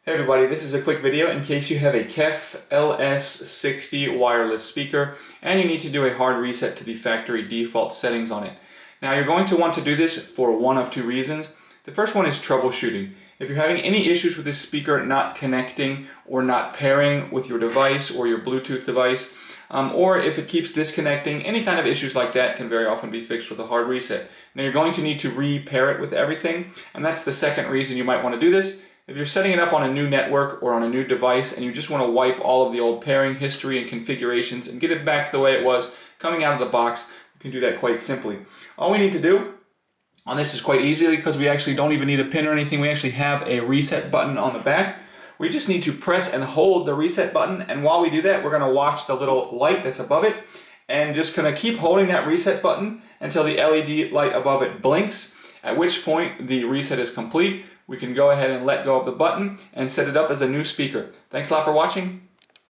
Hey everybody, this is a quick video in case you have a KEF LS60 wireless speaker and you need to do a hard reset to the factory default settings on it. Now you're going to want to do this for one of two reasons. The first one is troubleshooting. If you're having any issues with this speaker not connecting or not pairing with your device or your Bluetooth device, or if it keeps disconnecting, any kind of issues like that can very often be fixed with a hard reset. Now you're going to need to repair it with everything, and that's the second reason you might want to do this. If you're setting it up on a new network or on a new device and you just want to wipe all of the old pairing history and configurations and get it back to the way it was coming out of the box, you can do that quite simply. All we need to do on this is quite easily, because we actually don't even need a pin or anything. We actually have a reset button on the back. We just need to press and hold the reset button, and while we do that, we're going to watch the little light that's above it and just going to keep holding that reset button until the LED light above it blinks, at which point the reset is complete. We can go ahead and let go of the button and set it up as a new speaker. Thanks a lot for watching.